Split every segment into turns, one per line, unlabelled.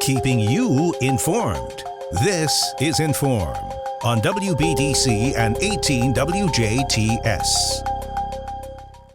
Keeping you informed. This is In.form on WBDC and 18 WJTS.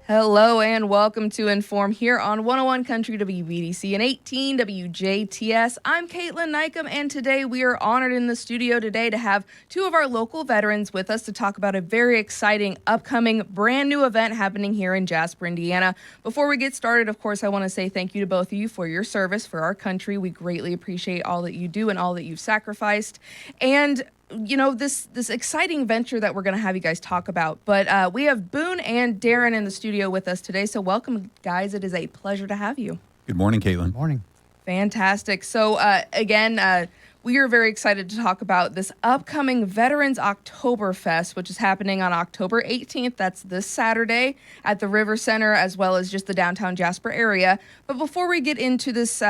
Hello and welcome to In.form here on 101 Country WBDC and 18 WJTS. I'm Kaitlyn Neukam, and today we are honored in the studio today to have two of our local veterans with us to talk about a very exciting upcoming brand new event happening here in Jasper, Indiana. Before we get started, of course, I want to say thank you to both of you for your service for our country. We greatly appreciate all that you do and all that you've sacrificed. And you know, this exciting venture that we're going to have you guys talk about. But we have Boone and Darren in the studio with us today. So welcome, guys. It is a pleasure to have you.
Good morning, Kaitlyn.
Good morning.
Fantastic. So again, we are very excited to talk about this upcoming Veterans Oktoberfest, which is happening on October 18th. That's this Saturday at the River Center, as well as just the downtown Jasper area. But before we get into this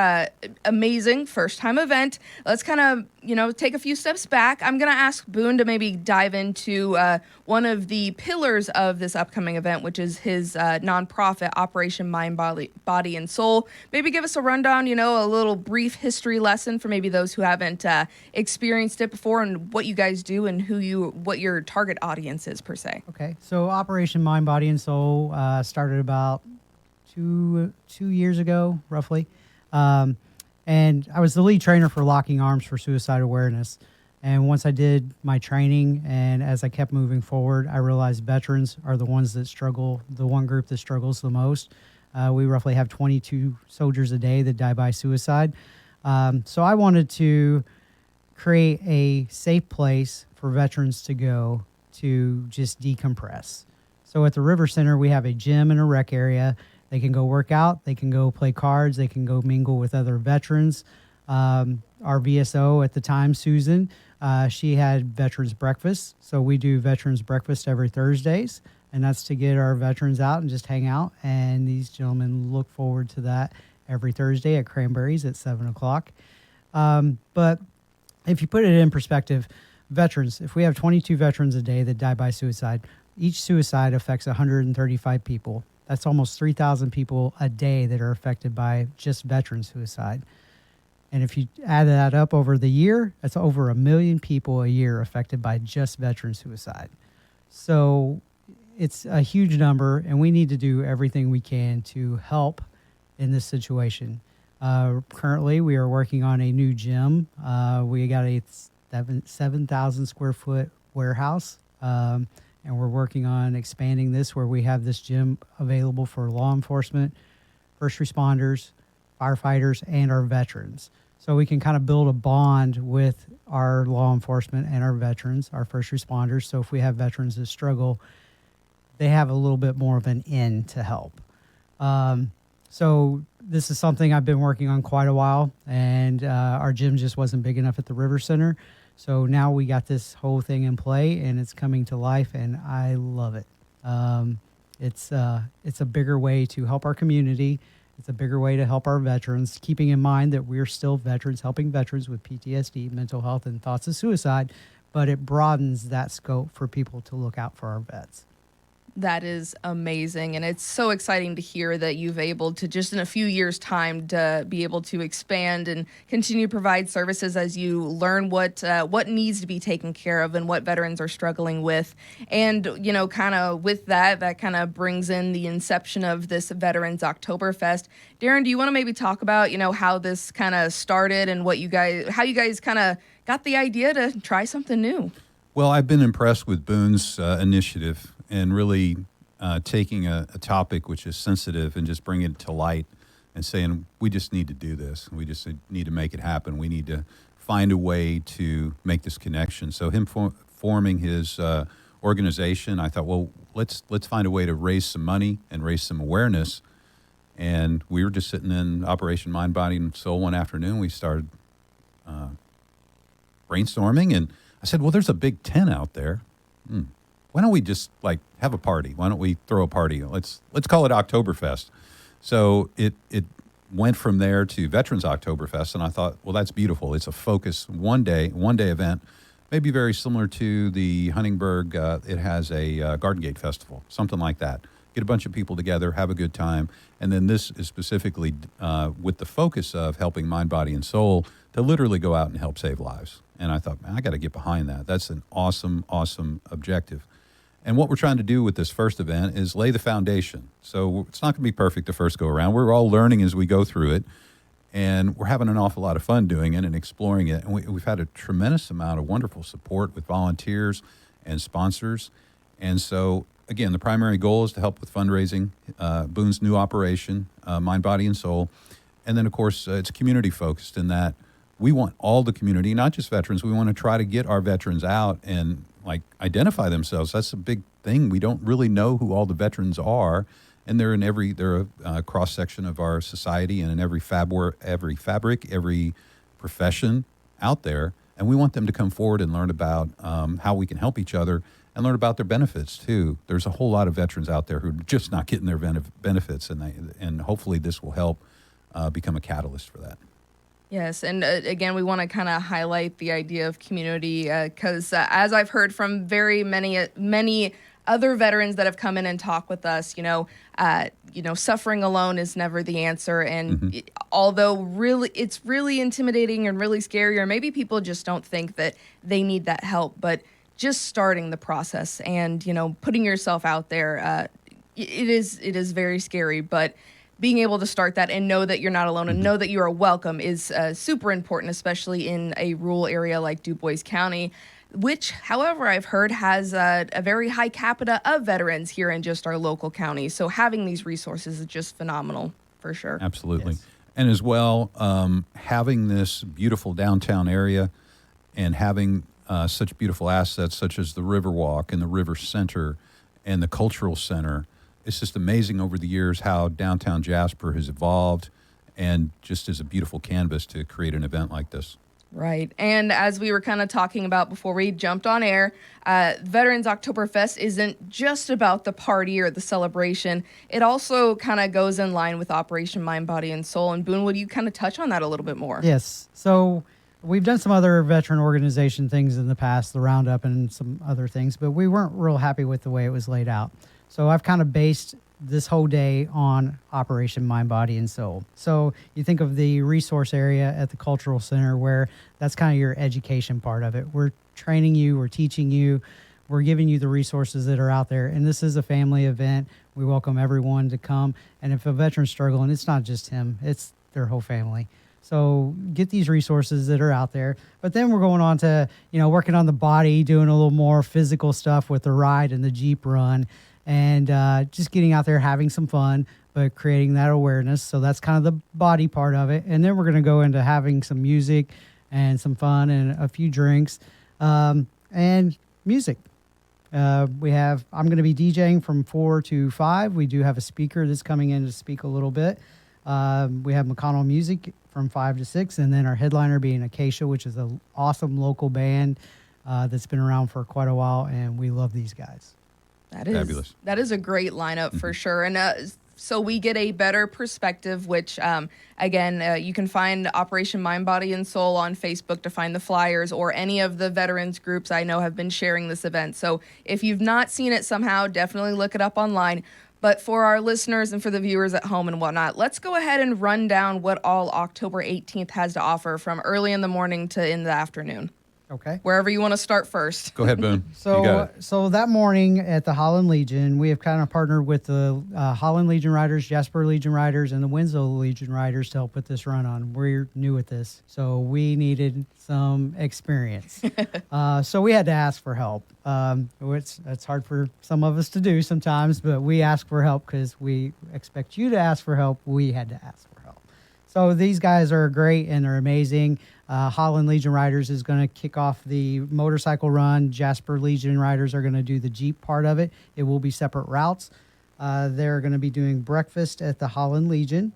amazing first-time event, let's kind of, take a few steps back. I'm going to ask Boone to maybe dive into one of the pillars of this upcoming event, which is his nonprofit, Operation Mind, Body, and Soul. Maybe give us a rundown, a little brief history lesson for maybe those who haven't experienced it before, and what you guys do and what your target audience is per se.
Okay, so Operation Mind, Body, and Soul started about two years ago, roughly. And I was the lead trainer for Locking Arms for Suicide Awareness. And once I did my training, and as I kept moving forward, I realized veterans are the ones that struggle, the one group that struggles the most. We roughly have 22 soldiers a day that die by suicide. So I wanted to create a safe place for veterans to go to just decompress. So at the River Center, we have a gym and a rec area. They can go work out, they can go play cards, they can go mingle with other veterans. Our VSO at the time, Susan, she had veterans breakfast. So we do veterans breakfast every Thursdays, and that's to get our veterans out and just hang out. And these gentlemen look forward to that every Thursday at Cranberries at 7 o'clock. But if you put it in perspective, veterans, if we have 22 veterans a day that die by suicide, each suicide affects 135 people. That's almost 3,000 people a day that are affected by just veteran suicide. And if you add that up over the year, that's over 1 million people a year affected by just veteran suicide. So it's a huge number, and we need to do everything we can to help in this situation. Currently, we are working on a new gym. We got a 7,000 square foot warehouse, and we're working on expanding this where we have this gym available for law enforcement, first responders, firefighters, and our veterans. So we can kind of build a bond with our law enforcement and our veterans, our first responders. So if we have veterans that struggle, they have a little bit more of an in to help. So this is something I've been working on quite a while, and our gym just wasn't big enough at the River Center. So now we got this whole thing in play, and it's coming to life, and I love it. It's a bigger way to help our community. It's a bigger way to help our veterans, keeping in mind that we're still veterans, helping veterans with PTSD, mental health, and thoughts of suicide, but it broadens that scope for people to look out for our vets.
That is amazing, and it's so exciting to hear that you've able to just in a few years' time to be able to expand and continue to provide services as you learn what needs to be taken care of and what veterans are struggling with. And kind of with that kind of brings in the inception of this Veterans Oktoberfest. Darren, do you want to maybe talk about how this kind of started and how you guys kind of got the idea to try something new?
Well, I've been impressed with Boone's initiative and really taking a topic which is sensitive and just bringing it to light and saying, we just need to do this. We just need to make it happen. We need to find a way to make this connection. So him forming his organization, I thought, well, let's find a way to raise some money and raise some awareness. And we were just sitting in Operation Mind, Body, and Soul one afternoon. We started brainstorming, and I said, well, there's a big tent out there. Why don't we just have a party? Why don't we throw a party? Let's call it Oktoberfest. So it went from there to Veterans Oktoberfest, and I thought, well, that's beautiful. It's a focus one day event, maybe very similar to the Huntingburg. It has a Garden Gate Festival, something like that. get a bunch of people together, have a good time. And then this is specifically with the focus of helping mind, body, and soul to literally go out and help save lives. And I thought, man, I got to get behind that. That's an awesome, awesome objective. And what we're trying to do with this first event is lay the foundation. So it's not going to be perfect the first go around. We're all learning as we go through it. And we're having an awful lot of fun doing it and exploring it. And we've had a tremendous amount of wonderful support with volunteers and sponsors. And so, again, the primary goal is to help with fundraising, Boone's new operation, Mind, Body, and Soul. And then, of course, it's community focused in that we want all the community, not just veterans. We want to try to get our veterans out and identify themselves. That's a big thing. We don't really know who all the veterans are. And they're a cross section of our society and in every fabric, every profession out there. And we want them to come forward and learn about how we can help each other and learn about their benefits too. There's a whole lot of veterans out there who are just not getting their benefits, and hopefully this will help become a catalyst for that.
Yes, and again, we want to kind of highlight the idea of community because as I've heard from very many other veterans that have come in and talk with us, suffering alone is never the answer. And although it's really intimidating and really scary, or maybe people just don't think that they need that help, but just starting the process and, putting yourself out there, it is very scary, but being able to start that and know that you're not alone and know that you are welcome is super important, especially in a rural area like Du Bois County, which, however, I've heard has a very high capita of veterans here in just our local county. So having these resources is just phenomenal, for sure.
Absolutely.
Yes.
And as well, having this beautiful downtown area and having such beautiful assets such as the Riverwalk and the River Center and the Cultural Center, it's just amazing over the years how downtown Jasper has evolved and just is a beautiful canvas to create an event like this.
Right. And as we were kind of talking about before we jumped on air, Veterans Oktoberfest isn't just about the party or the celebration. It also kind of goes in line with Operation Mind, Body, and Soul. And Boone, would you kind of touch on that a little bit more?
Yes. So we've done some other veteran organization things in the past, the Roundup and some other things, but we weren't real happy with the way it was laid out. So I've kind of based this whole day on Operation Mind, Body, and Soul. So you think of the resource area at the Cultural Center where that's kind of your education part of it. We're training you, we're teaching you, we're giving you the resources that are out there. And this is a family event. We welcome everyone to come. And if a veteran's struggling, it's not just him, it's their whole family. So get these resources that are out there. But then we're going on to, working on the body, doing a little more physical stuff with the ride and the Jeep run. And just getting out there, having some fun, but creating that awareness. So that's kind of the body part of it. And then we're going to go into having some music and some fun and a few drinks and music. I'm going to be DJing from 4 to 5. We do have a speaker that's coming in to speak a little bit. We have McConnell Music from 5 to 6. And then our headliner being Acacia, which is an awesome local band that's been around for quite a while. And we love these guys.
Fabulous.
That is a great lineup for sure. And so we get a better perspective, which, again, you can find Operation Mind, Body, and Soul on Facebook to find the flyers, or any of the veterans groups I know have been sharing this event. So if you've not seen it somehow, definitely look it up online. But for our listeners and for the viewers at home and whatnot, let's go ahead and run down what all October 18th has to offer from early in the morning to in the afternoon.
Okay.
Wherever you want to start first.
Go ahead, Boone.
So that morning at the Holland Legion, we have kind of partnered with the Holland Legion Riders, Jasper Legion Riders, and the Winslow Legion Riders to help put this run on. We're new at this, so we needed some experience. So we had to ask for help. It's hard for some of us to do sometimes, but we ask for help because we expect you to ask for help. We had to ask for help. So these guys are great and they're amazing. Holland Legion Riders is going to kick off the motorcycle run. Jasper Legion Riders are going to do the Jeep part of it. It will be separate routes. They're going to be doing breakfast at the Holland Legion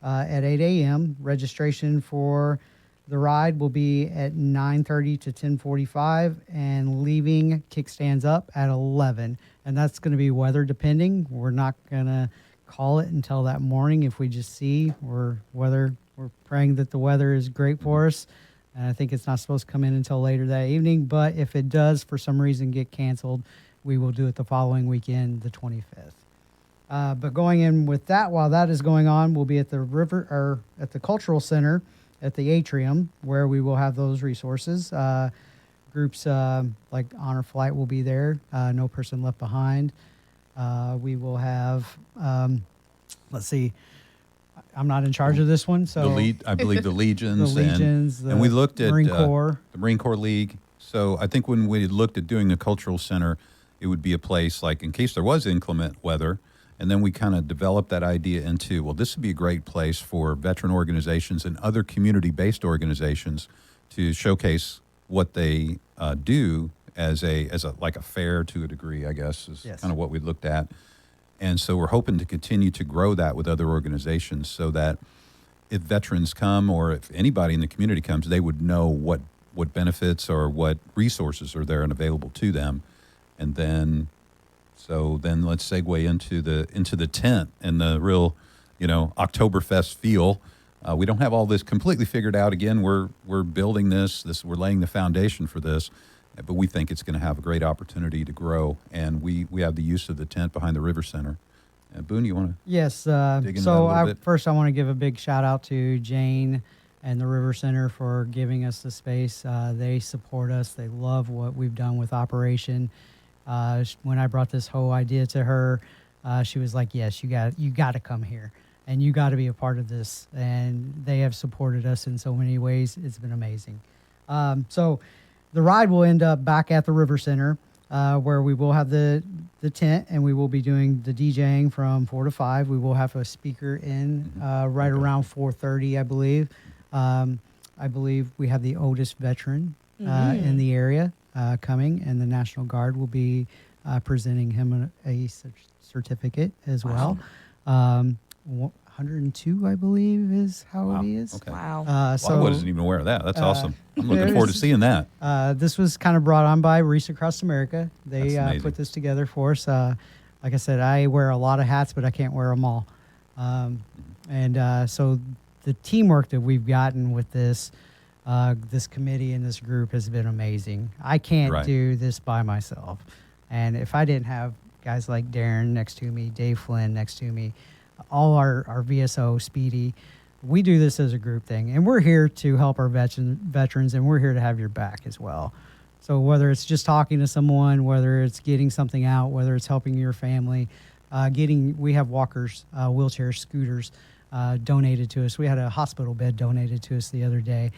at 8 a.m. Registration for the ride will be at 9:30 to 10:45, and leaving kickstands up at 11. And that's going to be weather depending. We're not going to call it until that morning if we just see we're praying that the weather is great for us. And I think it's not supposed to come in until later that evening. But if it does, for some reason, get canceled, we will do it the following weekend, the 25th. But going in with that, while that is going on, we'll be at at the Cultural Center at the Atrium, where we will have those resources. Groups like Honor Flight will be there. No Person Left Behind. We will have, let's see, I'm not in charge of this one, so
I believe the Legions.
The Legions,
and we looked at
Marine Corps.
The Marine Corps League. So I think when we looked at doing the Cultural Center, it would be a place like in case there was inclement weather. And then we kind of developed that idea into, well, this would be a great place for veteran organizations and other community-based organizations to showcase what they do as a like a fair to a degree, I guess, is kind of what we looked at. And so we're hoping to continue to grow that with other organizations so that if veterans come or if anybody in the community comes, they would know what benefits or what resources are there and available to them. And then let's segue into the tent and the real, Oktoberfest feel. We don't have all this completely figured out. Again, we're building this, we're laying the foundation for this, but we think it's going to have a great opportunity to grow. And we have the use of the tent behind the River Center. Boone, you want to
Yes.
dig into that a little bit?
First, I want to give a big shout out to Jane and the River Center for giving us the space. They support us. They love what we've done with Operation. When I brought this whole idea to her, she was like, "Yes, you got to come here, and you got to be a part of this." And they have supported us in so many ways. It's been amazing. So the ride will end up back at the River Center, where we will have the tent, and we will be doing the DJing from 4 to 5. We will have a speaker in right around 4:30, I believe. I believe we have the oldest veteran in the area coming, and the National Guard will be presenting him a certificate as well. 102, I believe, is how he is.
Okay.
Wow.
I wasn't even aware of that. That's awesome. I'm looking forward to seeing that.
This was kind of brought on by Reese Across America. They
That's
put this together for us. Like I said, I wear a lot of hats, but I can't wear them all. So the teamwork that we've gotten with this committee and this group has been amazing. I can't do this by myself. And if I didn't have guys like Darren next to me, Dave Flynn next to me, all our VSO, Speedy, we do this as a group thing. And we're here to help our veterans, and we're here to have your back as well. So whether it's just talking to someone, whether it's getting something out, whether it's helping your family, we have walkers, wheelchairs, scooters donated to us. We had a hospital bed donated to us the other day.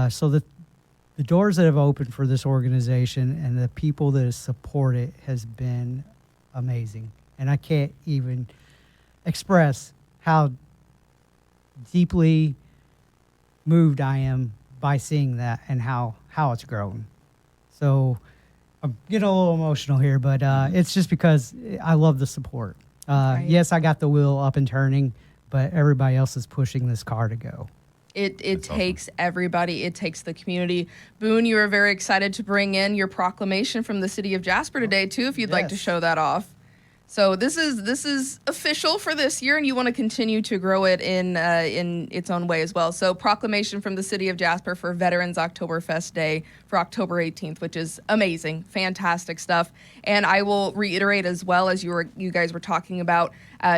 So the doors that have opened for this organization and the people that support it has been amazing. And I can't even express how deeply moved I am by seeing that and how it's grown. So I'm getting a little emotional here, but it's just because I love the support. Yes, I got the wheel up and turning, but everybody else is pushing this car to go.
It takes everybody. It takes the community. Boone, you are very excited to bring in your proclamation from the city of Jasper today, too, if you'd like to show that off. So this is official for this year, and you want to continue to grow it in its own way as well. So proclamation from the city of Jasper for Veterans Oktoberfest Day for October 18th, which is amazing, fantastic stuff. And I will reiterate as well, as you guys were talking about,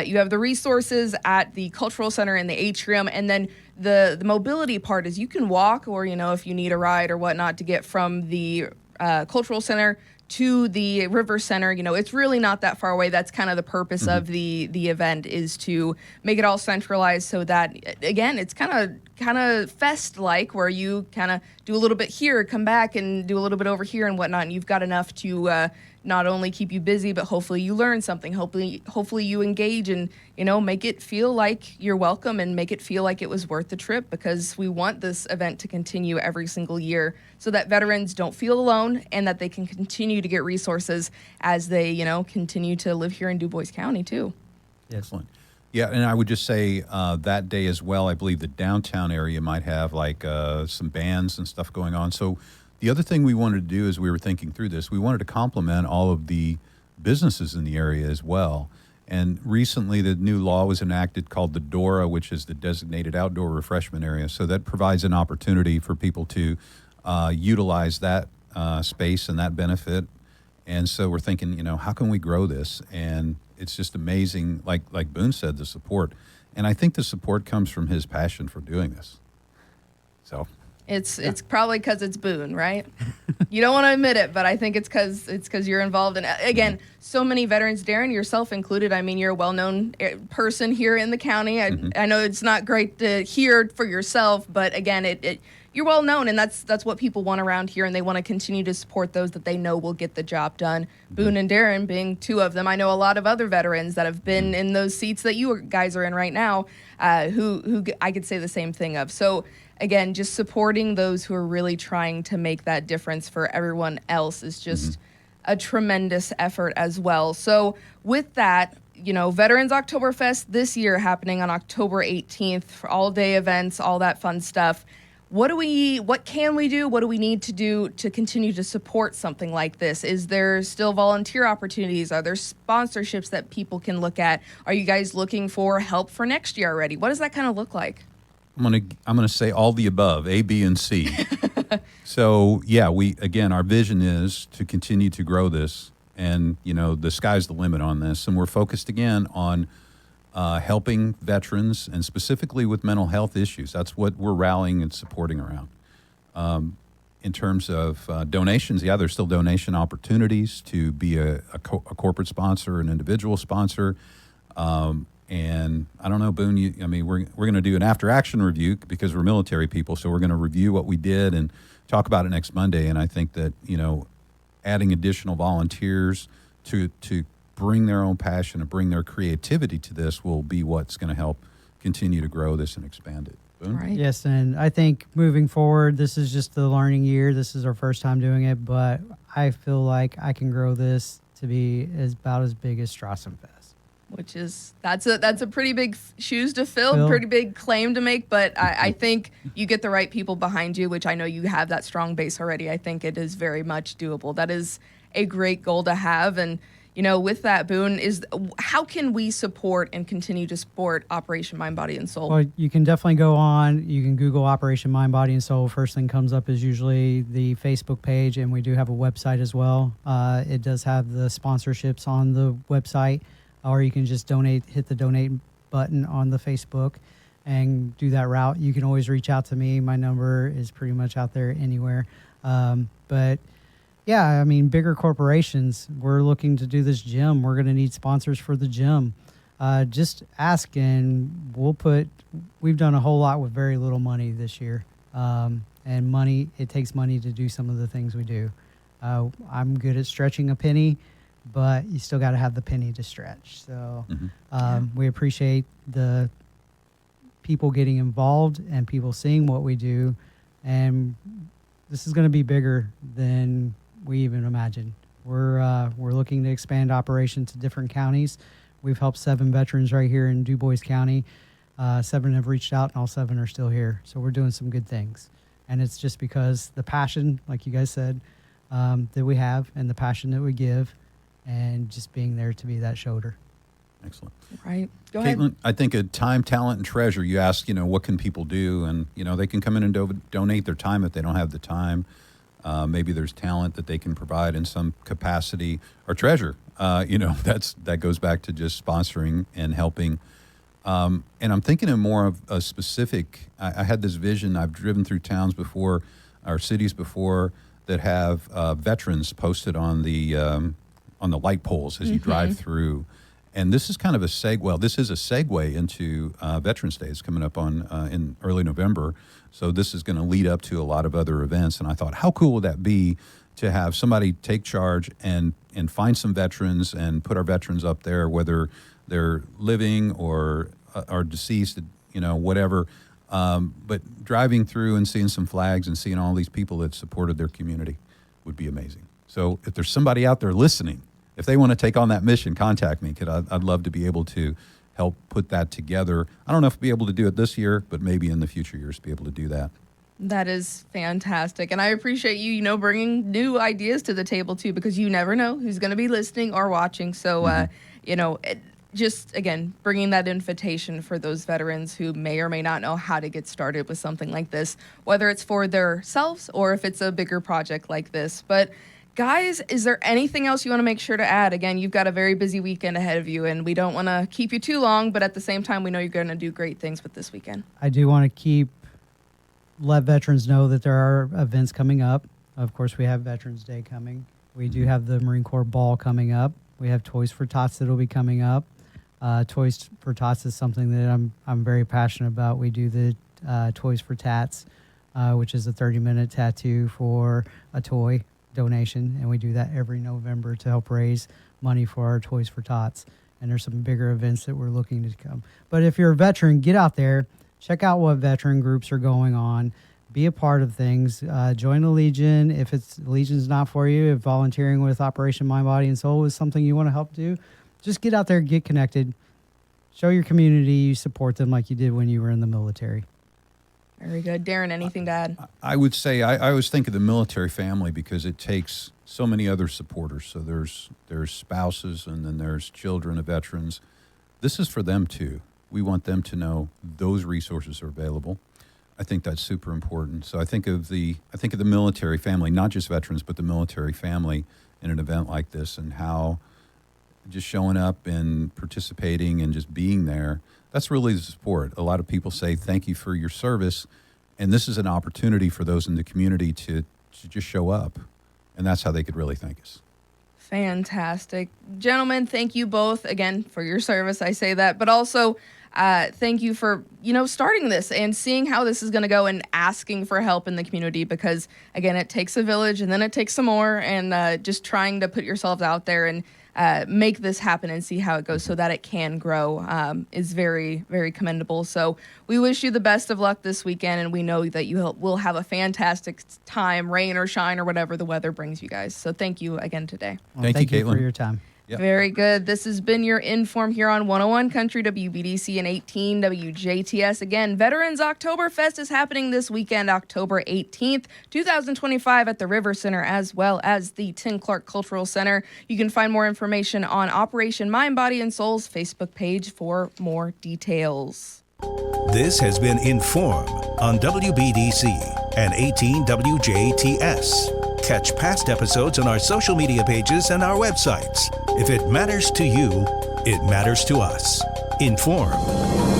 you have the resources at the Cultural Center and the Atrium, and then the mobility part is you can walk, or if you need a ride or whatnot to get from the Cultural Center to the River Center. It's really not that far away. That's kind of the purpose of the event, is to make it all centralized so that, again, it's kind of fest-like, where you kind of do a little bit here, come back and do a little bit over here and whatnot, and you've got enough to not only keep you busy, but hopefully you learn something. Hopefully you engage and, make it feel like you're welcome and make it feel like it was worth the trip, because we want this event to continue every single year so that veterans don't feel alone and that they can continue to get resources as they, continue to live here in Du Bois County too.
Excellent. Yeah, and I would just say that day as well, I believe the downtown area might have like some bands and stuff going on. So the other thing we wanted to do as we were thinking through this, we wanted to complement all of the businesses in the area as well. And recently the new law was enacted called the DORA, which is the Designated Outdoor Refreshment Area. So that provides an opportunity for people to utilize that space and that benefit. And so we're thinking, how can we grow this? And it's just amazing, like Boone said, the support. And I think the support comes from his passion for doing this. So
it's probably because it's Boone, right? You don't want to admit it, but I think it's because you're involved. And again, so many veterans, Darren, yourself included. I mean, you're a well-known person here in the county. I know it's not great to hear for yourself, but again, you're well known, and that's what people want around here, and they want to continue to support those that they know will get the job done. Boone and Darren being two of them. I know a lot of other veterans that have been in those seats that you guys are in right now, who I could say the same thing of. So again, just supporting those who are really trying to make that difference for everyone else is just a tremendous effort as well. So with that, Veterans Oktoberfest this year happening on October 18th for all-day events, all that fun stuff. What can we do? What do we need to do to continue to support something like this? Is there still volunteer opportunities? Are there sponsorships that people can look at? Are you guys looking for help for next year already? What does that kind of look like?
I'm gonna say all the above, A, B, and C. So yeah, our vision is to continue to grow this, and the sky's the limit on this, and we're focused again on helping veterans, and specifically with mental health issues. That's what we're rallying and supporting around. In terms of donations, there's still donation opportunities to be a corporate sponsor, an individual sponsor. And I don't know, Boone, we're going to do an after-action review because we're military people, so we're going to review what we did and talk about it next Monday. And I think that, adding additional volunteers to bring their own passion and bring their creativity to this will be what's going to help continue to grow this and expand it. Boone?
Right.
Yes, and I think moving forward, this is just the learning year. This is our first time doing it, but I feel like I can grow this to be about as big as Strassenfest.
Which is that's a pretty big shoes to fill, pretty big claim to make. But I think you get the right people behind you, which I know you have that strong base already. I think it is very much doable. That is a great goal to have. And with that, Boone, how can we support and continue to support Operation Mind, Body, and Soul?
Well, you can definitely go on. You can Google Operation Mind, Body, and Soul. First thing comes up is usually the Facebook page, and we do have a website as well. It does have the sponsorships on the website. Or you can just hit the donate button on the Facebook and do that route. You can always reach out to me. My number is pretty much out there anywhere. But yeah, bigger corporations, we're looking to do this gym. We're going to need sponsors for the gym. Just ask, and we've done a whole lot with very little money this year. And it takes money to do some of the things we do. I'm good at stretching a penny, but you still got to have the penny to stretch. So we appreciate the people getting involved and people seeing what we do. And this is going to be bigger than we even imagined. We're looking to expand operations to different counties. We've helped 7 veterans right here in Du Bois County. 7 have reached out, and all 7 are still here. So we're doing some good things. And it's just because the passion, like you guys said, that we have, and the passion that we give, and just being there to be that shoulder.
Excellent.
Right. Go
Kaitlyn,
ahead.
I think a time, talent, and treasure. You ask, what can people do? And, they can come in and donate their time if they don't have the time. Maybe there's talent that they can provide in some capacity, or treasure. That goes back to just sponsoring and helping. And I'm thinking of more of a specific. I had this vision. I've driven through towns before, or cities before, that have veterans posted on the light poles as you drive through. And this is kind of a segue into Veterans Day. It's coming up in early November. So this is going to lead up to a lot of other events. And I thought, how cool would that be to have somebody take charge and find some veterans and put our veterans up there, whether they're living or are deceased, whatever. But driving through and seeing some flags and seeing all these people that supported their community would be amazing. So if there's somebody out there listening, if they want to take on that mission, contact me. I'd love to be able to help put that together. I don't know if I'll be able to do it this year, but maybe in the future years be able to do that.
That is fantastic. And I appreciate you, bringing new ideas to the table, too, because you never know who's going to be listening or watching. So, just, again, bringing that invitation for those veterans who may or may not know how to get started with something like this, whether it's for themselves or if it's a bigger project like this. But Guys, is there anything else you want to make sure to add? Again, you've got a very busy weekend ahead of you, and we don't want to keep you too long, but at the same time, we know you're going to do great things with this weekend.
I do want to let veterans know that there are events coming up. Of course, we have Veterans Day coming. We do have the Marine Corps Ball coming up. We have Toys for Tots that will be coming up. Toys for Tots is something that I'm very passionate about. We do the Toys for Tats, which is a 30-minute tattoo for a toy donation, and we do that every November to help raise money for our Toys for Tots. And there's some bigger events that we're looking to come. But if you're a veteran, get out there, check out what veteran groups are going on, be a part of things, join the Legion. If Legion's not for you, if volunteering with Operation Mind, Body, and Soul is something you want to help do, just get out there, get connected, show your community you support them like you did when you were in the military.
Very good. Darren, anything to add?
I would say I always think of the military family because it takes so many other supporters. So there's spouses, and then there's children of veterans. This is for them too. We want them to know those resources are available. I think that's super important. So I think of the military family, not just veterans, but the military family in an event like this, and how just showing up and participating and just being there, that's really the support. A lot of people say thank you for your service, and this is an opportunity for those in the community to just show up, and that's how they could really thank us.
Fantastic. Gentlemen, thank you both again for your service. I say that, but also thank you for, starting this and seeing how this is going to go and asking for help in the community, because again, it takes a village and then it takes some more, and just trying to put yourselves out there and make this happen and see how it goes so that it can grow is very, very commendable. So we wish you the best of luck this weekend, and we know that you will have a fantastic time, rain or shine or whatever the weather brings you guys. So thank you again today.
Well,
thank you, Kaitlyn,
for your time.
Yep.
Very good. This has been your In.form here on 101 Country, WBDC, and 18 WJTS. Again, Veterans Oktoberfest is happening this weekend, October 18th, 2025 at the River Center, as well as the Thyen-Clark Cultural Center. You can find more information on Operation Mind, Body, and Soul's Facebook page for more details.
This has been In.form on WBDC and 18 WJTS. Catch past episodes on our social media pages and our websites. If it matters to you, it matters to us. In.form.